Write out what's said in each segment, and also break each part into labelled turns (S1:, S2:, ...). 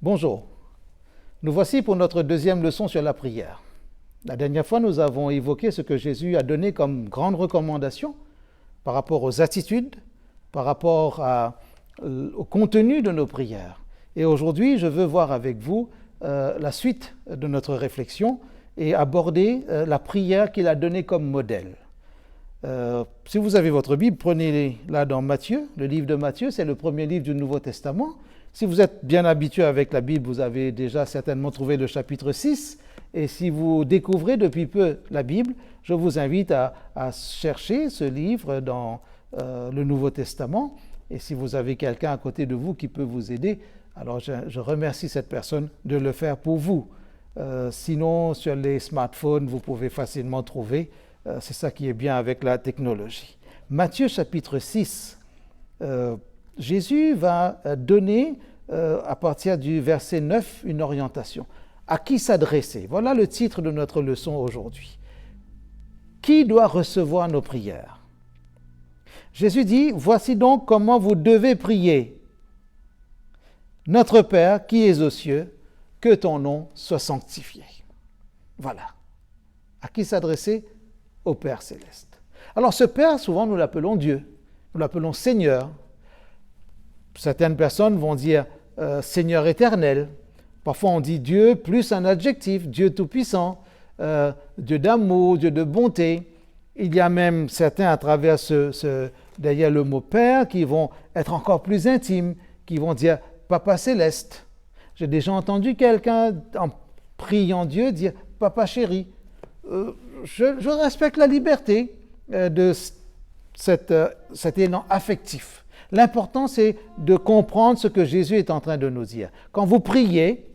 S1: Bonjour, nous voici pour notre deuxième leçon sur la prière. La dernière fois, nous avons évoqué ce que Jésus a donné comme grande recommandation par rapport aux attitudes, par rapport au contenu de nos prières. Et aujourd'hui, je veux voir avec vous la suite de notre réflexion et aborder la prière qu'il a donnée comme modèle. Si vous avez votre Bible, prenez-la dans Matthieu. Le livre de Matthieu, c'est le premier livre du Nouveau Testament. Si vous êtes bien habitué avec la Bible, vous avez déjà certainement trouvé le chapitre 6. Et si vous découvrez depuis peu la Bible, je vous invite à chercher ce livre dans le Nouveau Testament. Et si vous avez quelqu'un à côté de vous qui peut vous aider, alors je remercie cette personne de le faire pour vous. Sinon, sur les smartphones, vous pouvez facilement trouver. C'est ça qui est bien avec la technologie. Matthieu chapitre 6. Jésus va donner, à partir du verset 9, une orientation. À qui s'adresser? Voilà le titre de notre leçon aujourd'hui. Qui doit recevoir nos prières? Jésus dit, voici donc comment vous devez prier. Notre Père qui es aux cieux, que ton nom soit sanctifié. Voilà. À qui s'adresser? Au Père céleste. Alors ce Père, souvent nous l'appelons Dieu, nous l'appelons Seigneur. Certaines personnes vont dire Seigneur éternel. Parfois on dit Dieu plus un adjectif, Dieu tout-puissant, Dieu d'amour, Dieu de bonté. Il y a même certains à travers derrière le mot Père qui vont être encore plus intimes, qui vont dire Papa céleste. J'ai déjà entendu quelqu'un en priant Dieu dire Papa chéri. Je respecte la liberté de cet élan affectif. L'important, c'est de comprendre ce que Jésus est en train de nous dire. Quand vous priez,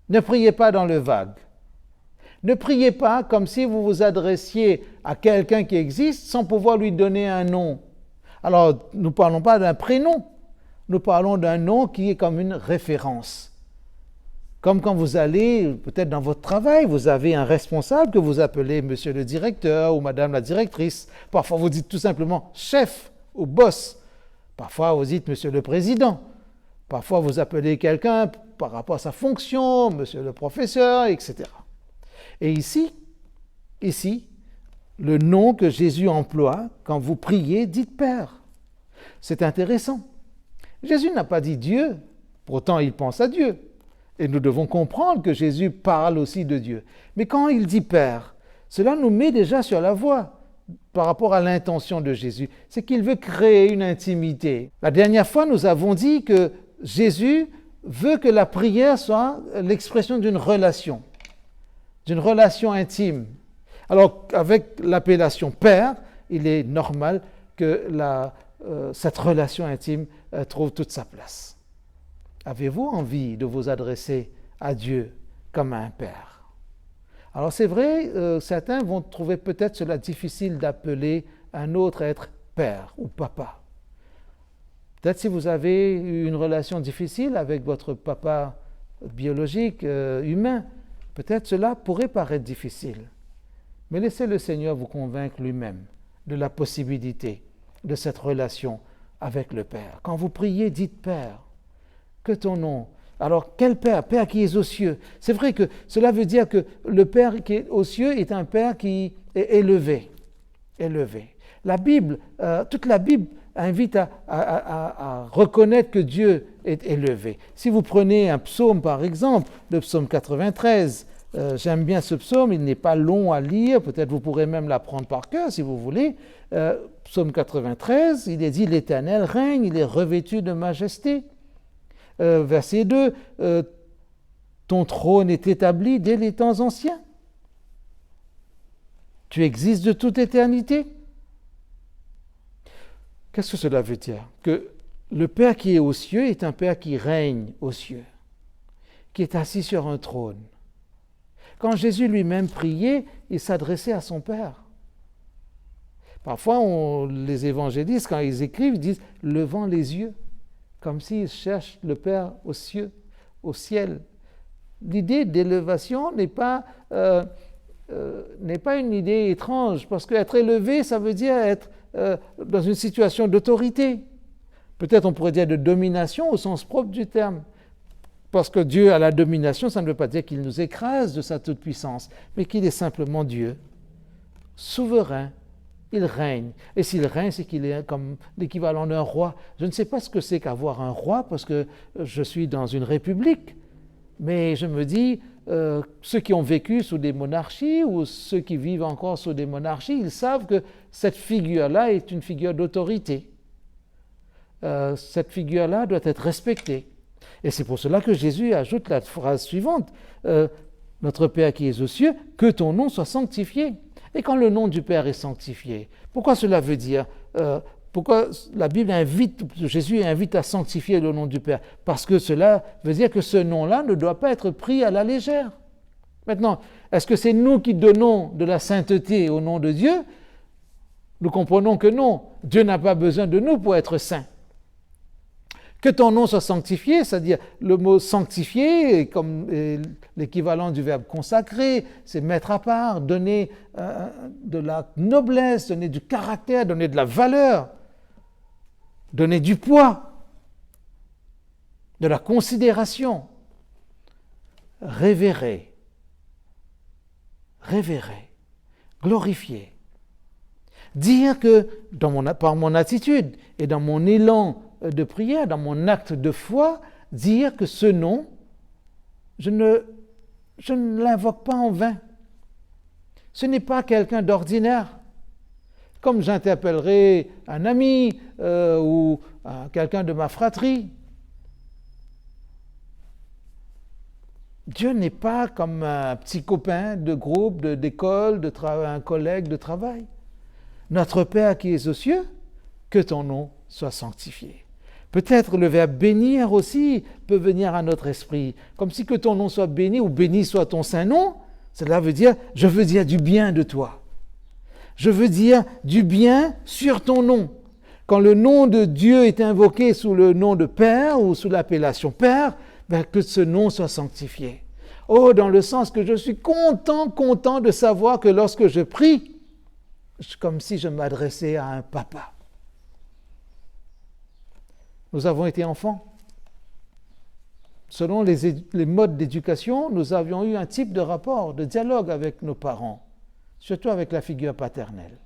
S1: ne priez pas dans le vague. Ne priez pas comme si vous vous adressiez à quelqu'un qui existe sans pouvoir lui donner un nom. Alors, nous ne parlons pas d'un prénom, nous parlons d'un nom qui est comme une référence. Comme quand vous allez, peut-être dans votre travail, vous avez un responsable que vous appelez monsieur le directeur ou madame la directrice. Parfois, vous dites tout simplement chef ou boss. Parfois, vous dites monsieur le président. Parfois, vous appelez quelqu'un par rapport à sa fonction, monsieur le professeur, etc. Et ici, le nom que Jésus emploie, quand vous priez, dites Père. C'est intéressant. Jésus n'a pas dit Dieu, pourtant il pense à Dieu. Et nous devons comprendre que Jésus parle aussi de Dieu. Mais quand il dit Père, cela nous met déjà sur la voie par rapport à l'intention de Jésus. C'est qu'il veut créer une intimité. La dernière fois, nous avons dit que Jésus veut que la prière soit l'expression d'une relation intime. Alors, avec l'appellation Père, il est normal que cette relation intime trouve toute sa place. Avez-vous envie de vous adresser à Dieu comme à un Père? Alors c'est vrai, certains vont trouver peut-être cela difficile d'appeler un autre être Père ou Papa. Peut-être si vous avez une relation difficile avec votre papa biologique, humain, peut-être cela pourrait paraître difficile. Mais laissez le Seigneur vous convaincre lui-même de la possibilité de cette relation avec le Père. Quand vous priez, dites Père. Que ton nom. Alors, quel Père? Père qui est aux cieux. C'est vrai que cela veut dire que le Père qui est aux cieux est un Père qui est élevé. La Bible, toute la Bible invite à reconnaître que Dieu est élevé. Si vous prenez un psaume, par exemple, le psaume 93, j'aime bien ce psaume, il n'est pas long à lire, peut-être vous pourrez même l'apprendre par cœur si vous voulez. Psaume 93, il est dit « L'Éternel règne, il est revêtu de majesté ». Verset 2, ton trône est établi dès les temps anciens. Tu existes de toute éternité. Qu'est-ce que cela veut dire? Que le Père qui est aux cieux est un Père qui règne aux cieux, qui est assis sur un trône. Quand Jésus lui-même priait, il s'adressait à son Père. Parfois, les évangélistes, quand ils écrivent, ils disent « levant les yeux ». Comme s'ils cherchent le Père aux cieux, au ciel. L'idée d'élévation n'est pas une idée étrange, parce qu'être élevé, ça veut dire être dans une situation d'autorité. Peut-être on pourrait dire de domination au sens propre du terme. Parce que Dieu a la domination, ça ne veut pas dire qu'il nous écrase de sa toute-puissance, mais qu'il est simplement Dieu, souverain. Il règne. Et s'il règne, c'est qu'il est comme l'équivalent d'un roi. Je ne sais pas ce que c'est qu'avoir un roi, parce que je suis dans une république. Mais je me dis, ceux qui ont vécu sous des monarchies ou ceux qui vivent encore sous des monarchies, ils savent que cette figure-là est une figure d'autorité. Cette figure-là doit être respectée. Et c'est pour cela que Jésus ajoute la phrase suivante, notre Père qui es aux cieux, que ton nom soit sanctifié. Et quand le nom du Père est sanctifié, pourquoi cela veut dire pourquoi la Bible Jésus invite à sanctifier le nom du Père? Parce que cela veut dire que ce nom-là ne doit pas être pris à la légère. Maintenant, est-ce que c'est nous qui donnons de la sainteté au nom de Dieu? Nous comprenons que non, Dieu n'a pas besoin de nous pour être saint. Que ton nom soit sanctifié, c'est-à-dire le mot sanctifié, comme l'équivalent du verbe consacrer, c'est mettre à part, donner de la noblesse, donner du caractère, donner de la valeur, donner du poids, de la considération, révérer, glorifier. Dire que par mon attitude et dans mon élan de prière, dans mon acte de foi, dire que ce nom, je ne l'invoque pas en vain. Ce n'est pas quelqu'un d'ordinaire. Comme j'interpellerai un ami ou quelqu'un de ma fratrie. Dieu n'est pas comme un petit copain de groupe, d'école, un collègue de travail. Notre Père qui es aux cieux, que ton nom soit sanctifié. Peut-être le verbe bénir aussi peut venir à notre esprit, comme si que ton nom soit béni ou béni soit ton saint nom. Cela veut dire, je veux dire du bien de toi. Je veux dire du bien sur ton nom. Quand le nom de Dieu est invoqué sous le nom de Père ou sous l'appellation Père, que ce nom soit sanctifié. Oh, dans le sens que je suis content de savoir que lorsque je prie, c'est comme si je m'adressais à un papa. Nous avons été enfants. Selon les modes d'éducation, nous avions eu un type de rapport, de dialogue avec nos parents, surtout avec la figure paternelle.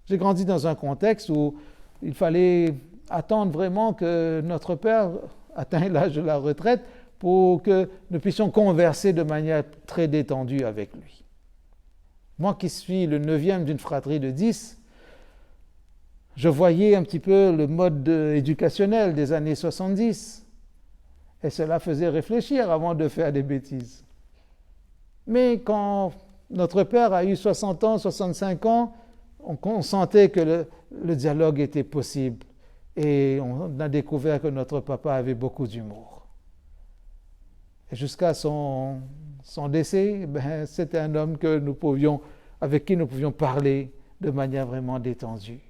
S1: J'ai grandi dans un contexte où il fallait attendre vraiment que notre père atteigne l'âge de la retraite pour que nous puissions converser de manière très détendue avec lui. Moi qui suis le 9e d'une fratrie de 10, je voyais un petit peu le mode éducationnel des années 70 et cela faisait réfléchir avant de faire des bêtises. Mais quand notre père a eu 60 ans, 65 ans, on sentait que le dialogue était possible et on a découvert que notre papa avait beaucoup d'humour. Et jusqu'à son décès, c'était un homme avec qui nous pouvions parler de manière vraiment détendue.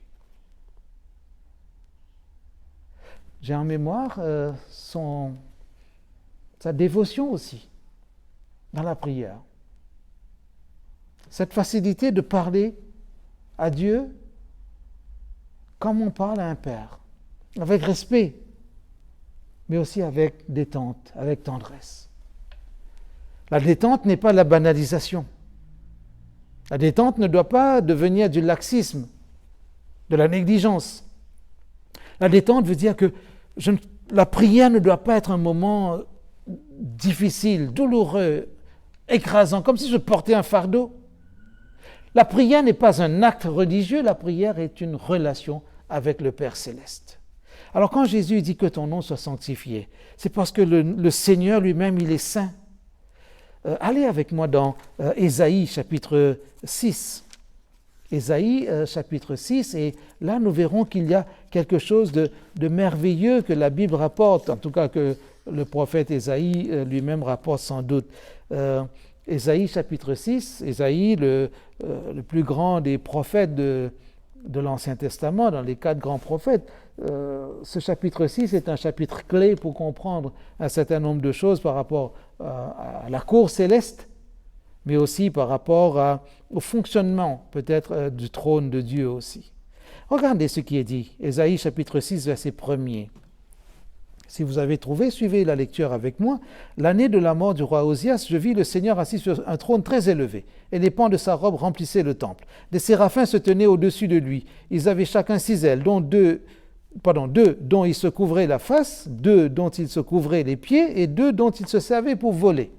S1: J'ai en mémoire sa dévotion aussi dans la prière. Cette facilité de parler à Dieu comme on parle à un père, avec respect, mais aussi avec détente, avec tendresse. La détente n'est pas la banalisation. La détente ne doit pas devenir du laxisme, de la négligence. La détente veut dire que la prière ne doit pas être un moment difficile, douloureux, écrasant, comme si je portais un fardeau. La prière n'est pas un acte religieux, la prière est une relation avec le Père Céleste. Alors quand Jésus dit que ton nom soit sanctifié, c'est parce que le Seigneur lui-même, il est saint. Allez avec moi dans Ésaïe chapitre 6. Ésaïe chapitre 6, et là nous verrons qu'il y a quelque chose de merveilleux que la Bible rapporte, en tout cas que le prophète Ésaïe lui-même rapporte sans doute. Ésaïe chapitre 6, Ésaïe, le plus grand des prophètes de l'Ancien Testament, dans les 4 grands prophètes, ce chapitre 6 est un chapitre clé pour comprendre un certain nombre de choses par rapport à la cour céleste, mais aussi par rapport au fonctionnement peut-être du trône de Dieu aussi. Regardez ce qui est dit, Ésaïe chapitre 6, verset 1er. Si vous avez trouvé, suivez la lecture avec moi. L'année de la mort du roi Osias, je vis le Seigneur assis sur un trône très élevé, et les pans de sa robe remplissaient le temple. Des séraphins se tenaient au-dessus de lui. Ils avaient chacun 6 ailes, dont deux dont ils se couvraient la face, 2 dont ils se couvraient les pieds, et 2 dont ils se servaient pour voler.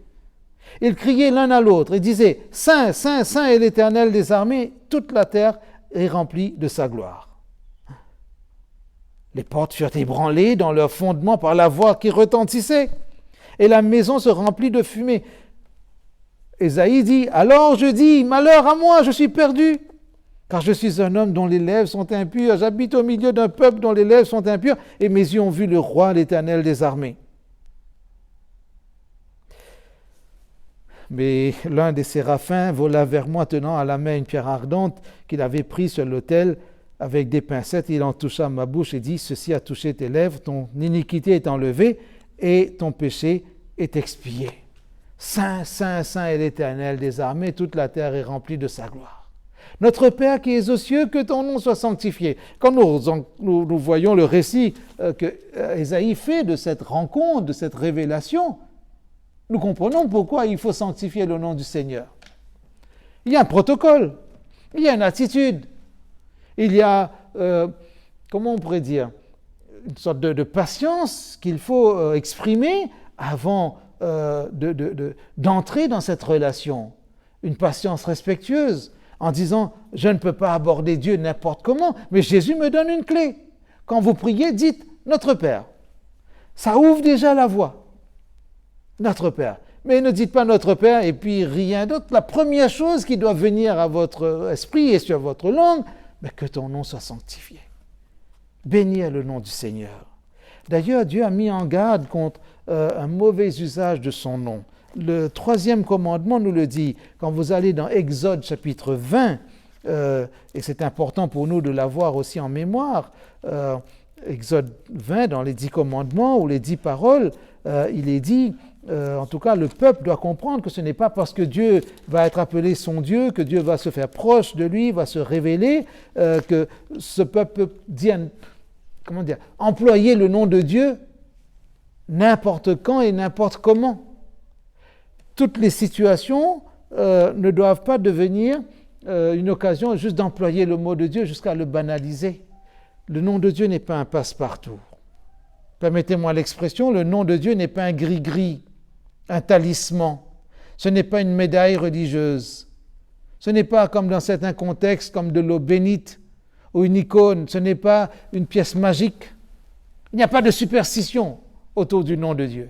S1: Ils criaient l'un à l'autre et disaient « Saint, Saint, Saint est l'Éternel des armées, toute la terre est remplie de sa gloire. » Les portes furent ébranlées dans leur fondement par la voix qui retentissait, et la maison se remplit de fumée. Ésaïe dit « Alors je dis, malheur à moi, je suis perdu, car je suis un homme dont les lèvres sont impures, j'habite au milieu d'un peuple dont les lèvres sont impures, et mes yeux ont vu le roi, l'Éternel des armées. » Mais l'un des séraphins vola vers moi tenant à la main une pierre ardente qu'il avait prise sur l'autel. Avec des pincettes, il en toucha ma bouche et dit « Ceci a touché tes lèvres, ton iniquité est enlevée et ton péché est expié. Saint, Saint, Saint est l'Éternel des armées, toute la terre est remplie de sa gloire. Notre Père qui es aux cieux, que ton nom soit sanctifié. » Quand nous voyons le récit que Ésaïe fait de cette rencontre, de cette révélation, nous comprenons pourquoi il faut sanctifier le nom du Seigneur. Il y a un protocole, il y a une attitude, il y a, comment on pourrait dire, une sorte de patience qu'il faut exprimer avant d'entrer dans cette relation. Une patience respectueuse, en disant « Je ne peux pas aborder Dieu n'importe comment, mais Jésus me donne une clé. Quand vous priez, dites « Notre Père ». Ça ouvre déjà la voie. Notre Père. Mais ne dites pas Notre Père et puis rien d'autre. La première chose qui doit venir à votre esprit et sur votre langue, que ton nom soit sanctifié. Béni est le nom du Seigneur. D'ailleurs, Dieu a mis en garde contre un mauvais usage de son nom. Le 3e commandement nous le dit. Quand vous allez dans Exode chapitre 20, et c'est important pour nous de l'avoir aussi en mémoire, Exode 20, dans les 10 commandements ou les 10 paroles, il est dit, en tout cas le peuple doit comprendre que ce n'est pas parce que Dieu va être appelé son Dieu, que Dieu va se faire proche de lui, va se révéler, que ce peuple peut employer le nom de Dieu n'importe quand et n'importe comment. Toutes les situations ne doivent pas devenir une occasion juste d'employer le mot de Dieu jusqu'à le banaliser. Le nom de Dieu n'est pas un passe-partout. Permettez-moi l'expression, le nom de Dieu n'est pas un gris-gris, un talisman. Ce n'est pas une médaille religieuse. Ce n'est pas comme dans certains contextes, comme de l'eau bénite ou une icône. Ce n'est pas une pièce magique. Il n'y a pas de superstition autour du nom de Dieu.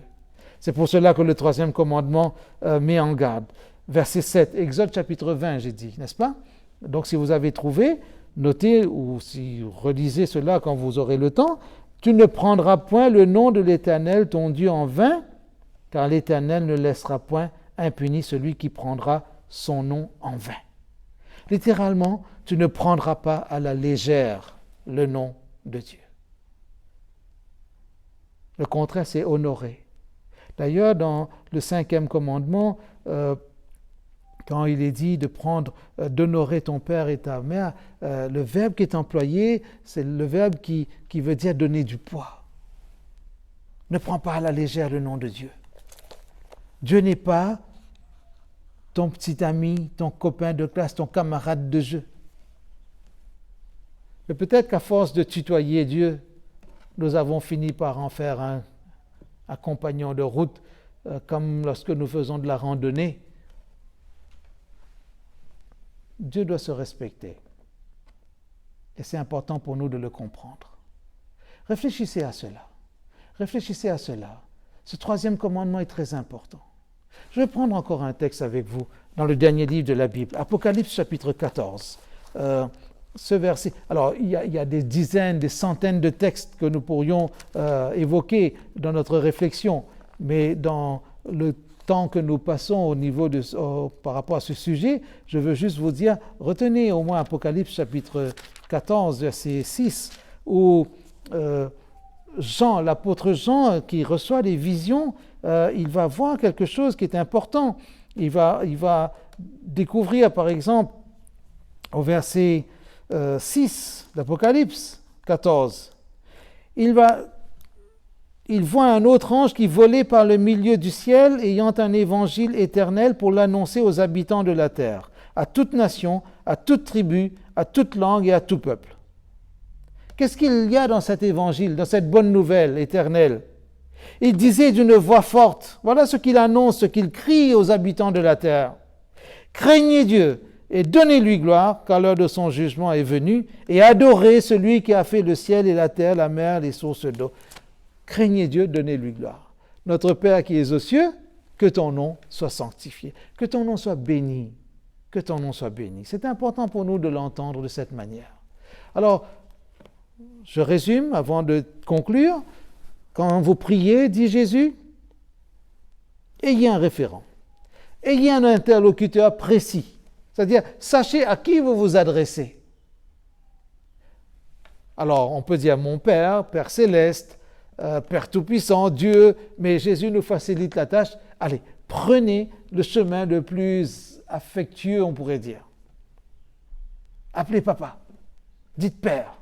S1: C'est pour cela que le 3e commandement met en garde. Verset 7, Exode chapitre 20, j'ai dit, n'est-ce pas? Donc si vous avez trouvé, notez ou si relisez cela quand vous aurez le temps. Tu ne prendras point le nom de l'Éternel, ton Dieu, en vain, car l'Éternel ne laissera point impuni celui qui prendra son nom en vain. Littéralement, tu ne prendras pas à la légère le nom de Dieu. Le contraire, c'est honorer. D'ailleurs, dans le 5e commandement, quand il est dit d'honorer ton père et ta mère, le verbe qui est employé, c'est le verbe qui veut dire donner du poids. Ne prends pas à la légère le nom de Dieu. Dieu n'est pas ton petit ami, ton copain de classe, ton camarade de jeu. Mais peut-être qu'à force de tutoyer Dieu, nous avons fini par en faire un compagnon de route, comme lorsque nous faisons de la randonnée. Dieu doit se respecter. Et c'est important pour nous de le comprendre. Réfléchissez à cela. Réfléchissez à cela. Ce 3e commandement est très important. Je vais prendre encore un texte avec vous dans le dernier livre de la Bible, Apocalypse chapitre 14. Ce verset, alors il y a des dizaines, des centaines de textes que nous pourrions évoquer dans notre réflexion, mais dans le temps que nous passons par rapport à ce sujet, je veux juste vous dire, retenez au moins Apocalypse chapitre 14, verset 6, où l'apôtre Jean, qui reçoit des visions, il va voir quelque chose qui est important. Il va découvrir, par exemple, au verset 6 d'Apocalypse 14, il il voit un autre ange qui volait par le milieu du ciel, ayant un évangile éternel pour l'annoncer aux habitants de la terre, à toute nation, à toute tribu, à toute langue et à tout peuple. Qu'est-ce qu'il y a dans cet évangile, dans cette bonne nouvelle éternelle? Il disait d'une voix forte, voilà ce qu'il annonce, ce qu'il crie aux habitants de la terre. Craignez Dieu et donnez-lui gloire, car l'heure de son jugement est venue, et adorez celui qui a fait le ciel et la terre, la mer, les sources d'eau. Craignez Dieu, donnez-lui gloire. Notre Père qui es aux cieux, que ton nom soit sanctifié, que ton nom soit béni, que ton nom soit béni. C'est important pour nous de l'entendre de cette manière. Alors, je résume avant de conclure. Quand vous priez, dit Jésus, ayez un référent, ayez un interlocuteur précis, c'est-à-dire sachez à qui vous vous adressez. Alors, on peut dire mon Père, Père céleste, Père tout-puissant, Dieu, mais Jésus nous facilite la tâche. Allez, prenez le chemin le plus affectueux, on pourrait dire. Appelez papa, dites Père.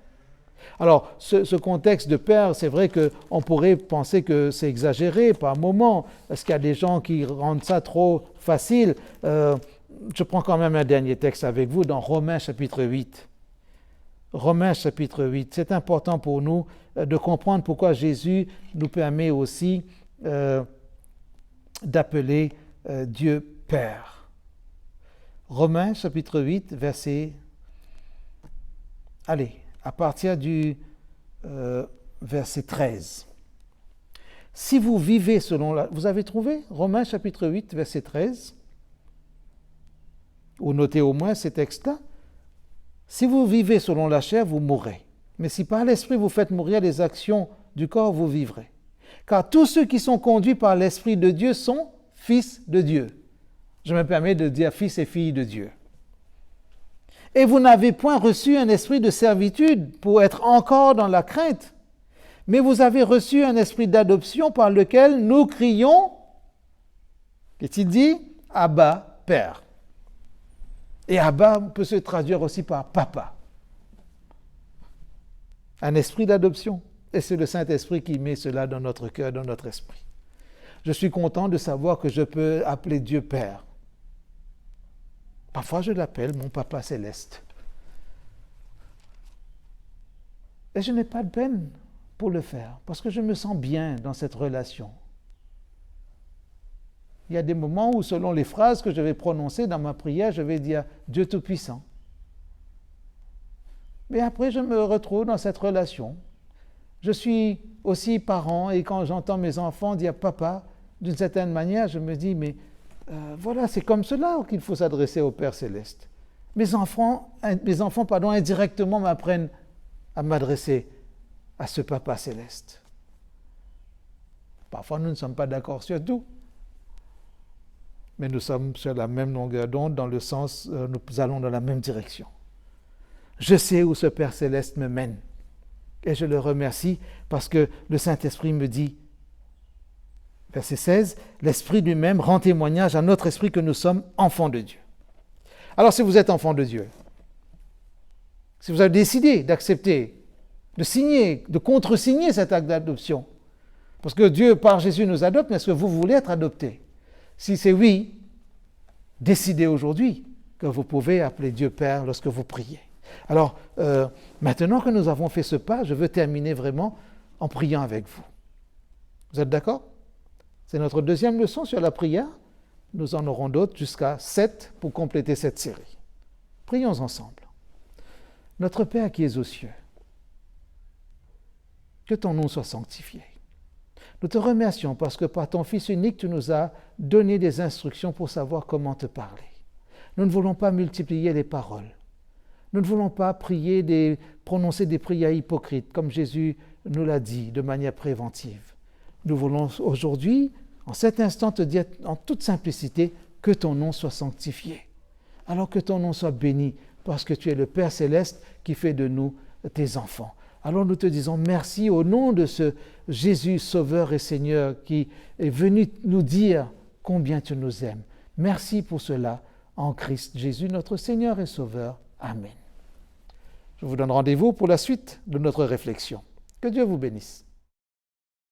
S1: Alors, ce contexte de père, c'est vrai qu'on pourrait penser que c'est exagéré par moment. Est-ce qu'il y a des gens qui rendent ça trop facile? Je prends quand même un dernier texte avec vous dans Romains chapitre 8. Romains chapitre 8. C'est important pour nous de comprendre pourquoi Jésus nous permet aussi d'appeler Dieu Père. Romains chapitre 8, verset... Allez, à partir du verset 13. Si vous vivez selon la... Vous avez trouvé Romains chapitre 8, verset 13? Ou notez au moins ces textes-là. Si vous vivez selon la chair, vous mourrez. Mais si par l'Esprit vous faites mourir les actions du corps, vous vivrez. Car tous ceux qui sont conduits par l'Esprit de Dieu sont fils de Dieu. Je me permets de dire fils et filles de Dieu. Et vous n'avez point reçu un esprit de servitude pour être encore dans la crainte, mais vous avez reçu un esprit d'adoption par lequel nous crions, qu'est-il dit? Abba, Père. Et Abba peut se traduire aussi par papa. Un esprit d'adoption. Et c'est le Saint-Esprit qui met cela dans notre cœur, dans notre esprit. Je suis content de savoir que je peux appeler Dieu Père. Parfois, je l'appelle mon Papa céleste. Et je n'ai pas de peine pour le faire, parce que je me sens bien dans cette relation. Il y a des moments où, selon les phrases que je vais prononcer dans ma prière, je vais dire « Dieu Tout-Puissant ». Mais après, je me retrouve dans cette relation. Je suis aussi parent, et quand j'entends mes enfants dire « Papa », d'une certaine manière, je me dis « Mais voilà, c'est comme cela qu'il faut s'adresser au Père Céleste. » Mes enfants, indirectement m'apprennent à m'adresser à ce Papa Céleste. Parfois, nous ne sommes pas d'accord sur tout, mais nous sommes sur la même longueur d'onde, dans le sens, nous allons dans la même direction. Je sais où ce Père Céleste me mène, et je le remercie parce que le Saint-Esprit me dit, verset 16, « L'Esprit lui-même rend témoignage à notre esprit que nous sommes enfants de Dieu. » Alors, si vous êtes enfants de Dieu, si vous avez décidé d'accepter, de signer, de contresigner cet acte d'adoption, parce que Dieu, par Jésus, nous adopte, mais est-ce que vous voulez être adopté? Si c'est oui, décidez aujourd'hui que vous pouvez appeler Dieu Père lorsque vous priez. Alors, maintenant que nous avons fait ce pas, je veux terminer vraiment en priant avec vous. Vous êtes d'accord? C'est notre deuxième leçon sur la prière. Nous en aurons d'autres jusqu'à 7 pour compléter cette série. Prions ensemble. Notre Père qui es aux cieux, que ton nom soit sanctifié. Nous te remercions parce que par ton Fils unique, tu nous as donné des instructions pour savoir comment te parler. Nous ne voulons pas multiplier les paroles. Nous ne voulons pas prononcer des prières hypocrites, comme Jésus nous l'a dit de manière préventive. Nous voulons aujourd'hui, en cet instant, te dire en toute simplicité que ton nom soit sanctifié. Alors que ton nom soit béni, parce que tu es le Père Céleste qui fait de nous tes enfants. Alors nous te disons merci au nom de ce Jésus Sauveur et Seigneur qui est venu nous dire combien tu nous aimes. Merci pour cela en Christ Jésus, notre Seigneur et Sauveur. Amen. Je vous donne rendez-vous pour la suite de notre réflexion. Que Dieu vous bénisse.